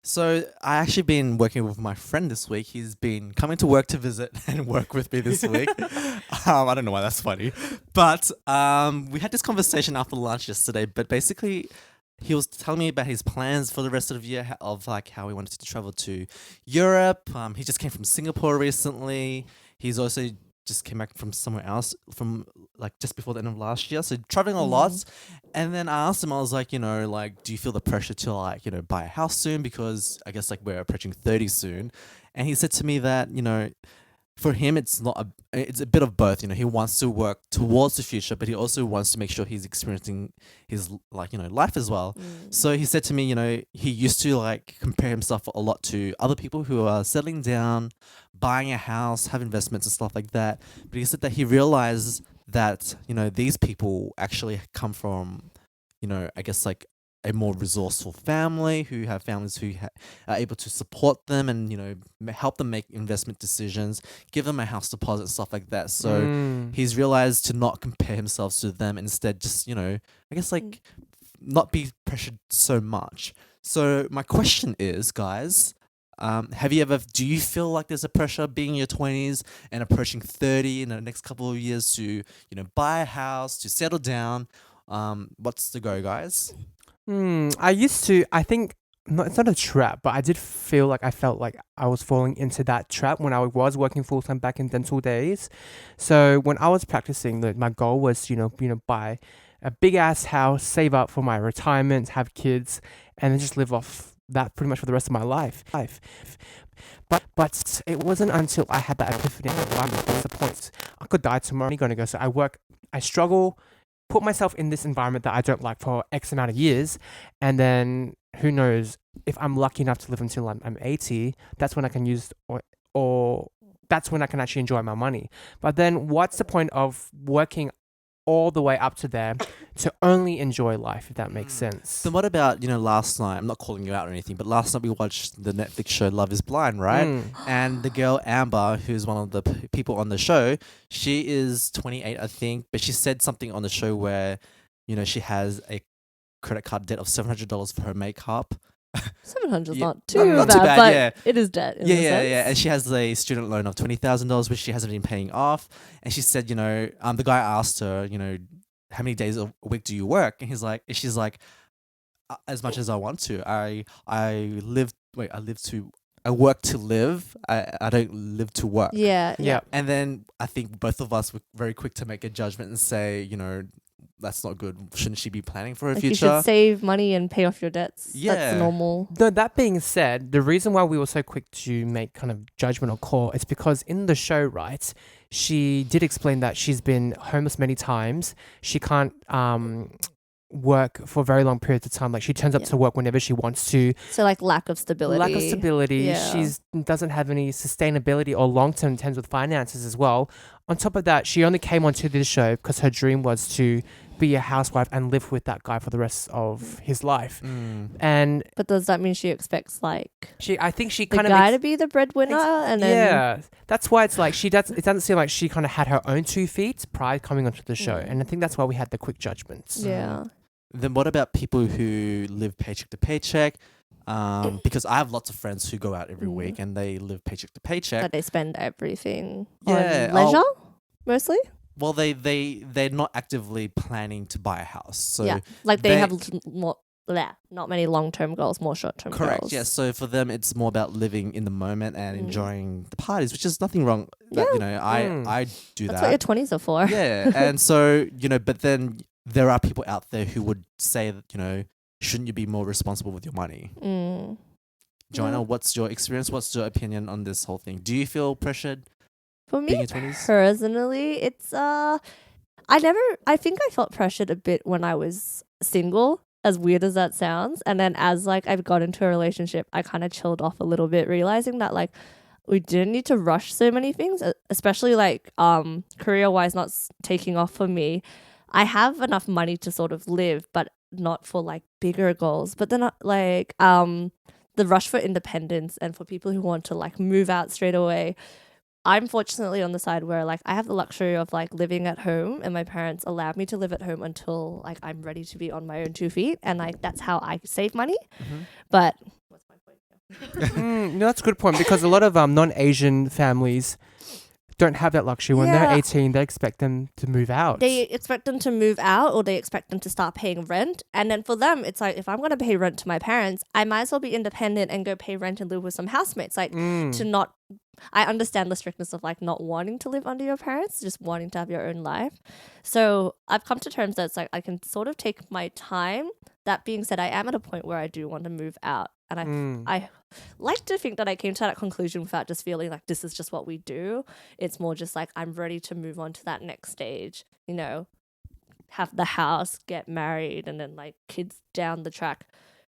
So I actually been working with my friend this week. He's been coming to work to visit and work with me this week. I don't know why that's funny, but we had this conversation after lunch yesterday. But basically, he was telling me about his plans for the rest of the year of like how he wanted to travel to Europe. He just came from Singapore recently. He's also just came back from somewhere else from like just before the end of last year. So traveling a lot. And then I asked him, I was like, like, do you feel the pressure to like, buy a house soon? Because I guess like we're approaching 30 soon. And he said to me that, for him, it's a bit of both. He wants to work towards the future, but he also wants to make sure he's experiencing his like, life as well. So he said to me, he used to like compare himself a lot to other people who are settling down, buying a house, have investments and stuff like that. But he said that he realized that, these people actually come from, I guess like a more resourceful family who have families who are able to support them and help them make investment decisions, give them a house deposit and stuff like that. So he's realized to not compare himself to them, instead just I guess like not be pressured so much. So my question is, guys, do you feel like there's a pressure being in your 20s and approaching 30 in the next couple of years to buy a house, to settle down? What's the go, guys? I think, it's not a trap, but I did feel like I felt like I was falling into that trap when I was working full time back in dental days. So when I was practicing, my goal was, buy a big ass house, save up for my retirement, have kids, and then just live off that pretty much for the rest of my life. But it wasn't until I had that epiphany, what's the point? I could die tomorrow. I'm gonna go. So I struggle, put myself in this environment that I don't like for X amount of years, and then who knows, if I'm lucky enough to live until I'm 80, that's when I can use or that's when I can actually enjoy my money. But then what's the point of working all the way up to there to only enjoy life, if that makes sense? Then what about, last night, I'm not calling you out or anything, but last night we watched the Netflix show Love is Blind, right? And the girl Amber, who's one of the people on the show, she is 28, I think, but she said something on the show where, she has a credit card debt of $700 for her makeup. 700 is Yeah, not too not bad, too bad, but yeah. it is debt. In a sense. And she has a student loan of $20,000, which she hasn't been paying off. And she said, the guy asked her, how many days a week do you work? And she's like, as much as I want to. I work to live. I don't live to work. Yeah. And then I think both of us were very quick to make a judgment and say, that's not good. Shouldn't she be planning for her Like future? you should save money and pay off your debts. Yeah. That's normal. No, that being said, the reason why we were so quick to make kind of judgment or call is because in the show, right, she did explain that she's been homeless many times. She can't work for very long periods of time. Like she turns up to work whenever she wants to. So like lack of stability. Yeah. She's doesn't have any sustainability or long-term in terms with finances as well. On top of that, she only came onto this show because her dream was to be a housewife and live with that guy for the rest of his life. And But does that mean she expects like I think she the kind of guy to be the breadwinner and then yeah, that's why it's like it doesn't seem like she kind of had her own 2 feet prior to coming onto the show, and I think that's why we had the quick judgments. Yeah. Then what about people who live paycheck to paycheck? Because I have lots of friends who go out every week and they live paycheck to paycheck. But they spend everything Yeah, on leisure mostly. Well, they're not actively planning to buy a house. So yeah, like they have not many long-term goals, more short-term goals. correct. Yeah. So for them, it's more about living in the moment and enjoying the parties, which is nothing wrong. That I do That's that. what your 20s are for. Yeah, and so but then there are people out there who would say that shouldn't you be more responsible with your money? Joanna, what's your experience? What's your opinion on this whole thing? Do you feel pressured? For being me in your 20s? personally, it's I think I felt pressured a bit when I was single, as weird as that sounds. And then as like I've got into a relationship, I kind of chilled off a little bit, realizing that like we didn't need to rush so many things, especially like career wise not taking off for me. I have enough money to sort of live, but not for like bigger goals. But then like the rush for independence and for people who want to like move out straight away. I'm fortunately on the side where like I have the luxury of like living at home, and my parents allowed me to live at home until like I'm ready to be on my own 2 feet, and like that's how I save money. But what's my point here? No, that's a good point because a lot of non-Asian families don't have that luxury. When they're Yeah. 18, they expect them to move out. They expect them to move out, or they expect them to start paying rent. And then for them, it's like, if I'm going to pay rent to my parents, I might as well be independent and go pay rent and live with some housemates. Like, to not, I understand the strictness of like not wanting to live under your parents, just wanting to have your own life. So I've come to terms that it's like I can sort of take my time. That being said, I am at a point where I do want to move out. And I like to think that I came to that conclusion without just feeling like this is just what we do. It's more just like I'm ready to move on to that next stage, you know, have the house, get married, and then like kids down the track.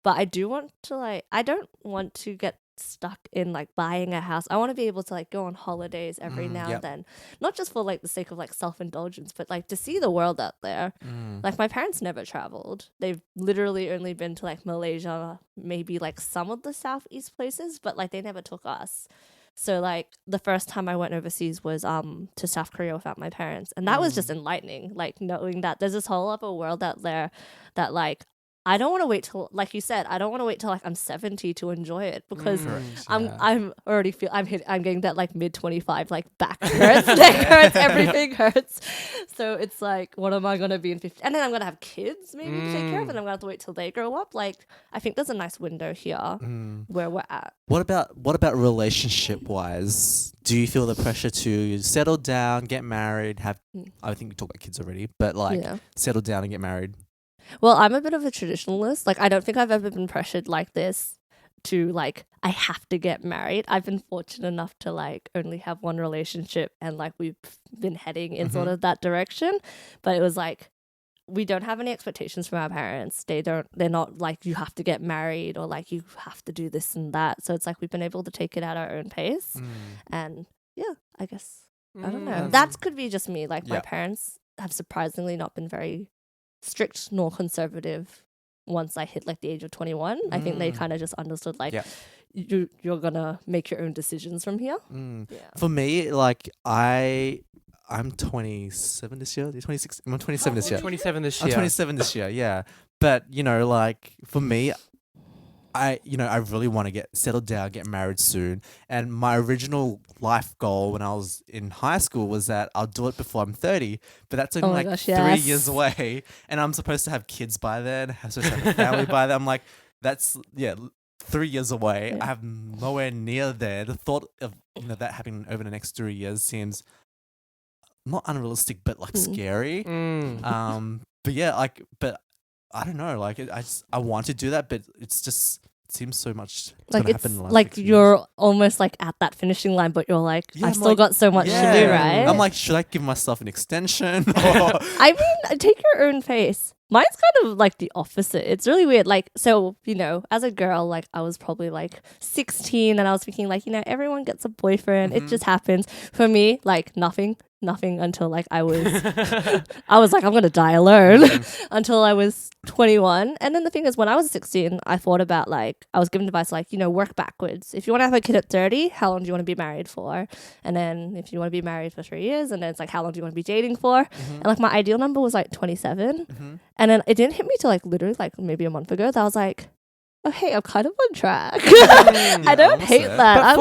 But I do want to like, I don't want to get stuck in like buying a house. I want to be able to like go on holidays every now yep. and then, not just for like the sake of like self-indulgence, but like to see the world out there. Like my parents never traveled. They've literally only been to like Malaysia, maybe like some of the southeast places, but like they never took us. So like the first time I went overseas was to South Korea without my parents, and that was just enlightening, like knowing that there's this whole other world out there that like I don't want to wait till, like you said, I don't want to wait till like I'm 70 to enjoy it, because I'm already I'm getting that like mid 25 like back hurts, neck hurts, everything hurts. So it's like, what am I gonna be in 50? And then I'm gonna have kids maybe to take care of, and I'm gonna have to wait till they grow up. Like I think there's a nice window here where we're at. What about relationship wise? Do you feel the pressure to settle down, get married, have? I think we talked about kids already, but like settle down and get married. Well, I'm a bit of a traditionalist. Like, I don't think I've ever been pressured like this to, like, I have to get married. I've been fortunate enough to, like, only have one relationship, and, like, we've been heading in sort of that direction. But it was, like, we don't have any expectations from our parents. They're not, like, you have to get married or, like, you have to do this and that. So it's, like, we've been able to take it at our own pace. And, yeah, I guess, I don't know. That could be just me. Like, my parents have surprisingly not been very strict nor conservative once I hit like the age of 21. I think they kind of just understood like you're gonna make your own decisions from here. For me, like I'm 27 this year. 26. I'm 27 this year. 27 this year. I'm 27 this year. Yeah, but you know, like for me, I really want to get settled down, get married soon. And my original life goal when I was in high school was that I'll do it before I'm 30. But that's only 3 years away, and I'm supposed to have kids by then. I'm supposed to have a family by then. I'm like, that's 3 years away. I have nowhere near there. The thought of that happening over the next 3 years seems not unrealistic, but like scary. But yeah, like, but I don't know. Like, I want to do that, but it seems so much. Like it's like you're almost like at that finishing line, but you're like, I've still got so much to do, right? I'm like, should I give myself an extension? I mean, take your own pace. Mine's kind of like the opposite. It's really weird. Like, so, you know, as a girl, like I was probably like 16 and I was thinking like, you know, everyone gets a boyfriend. It just happens. For me, like nothing until like I was like, I'm going to die alone until I was 21. And then the thing is, when I was 16, I thought about like, I was given advice like, you know, work backwards. If you want to have a kid at 30, how long do you want to be married for? And then if you want to be married for 3 years, and then it's like, how long do you want to be dating for? And like my ideal number was like 27. And then it didn't hit me till like literally like maybe a month ago that I was like, oh hey, I'm kind of on track. I don't hate that.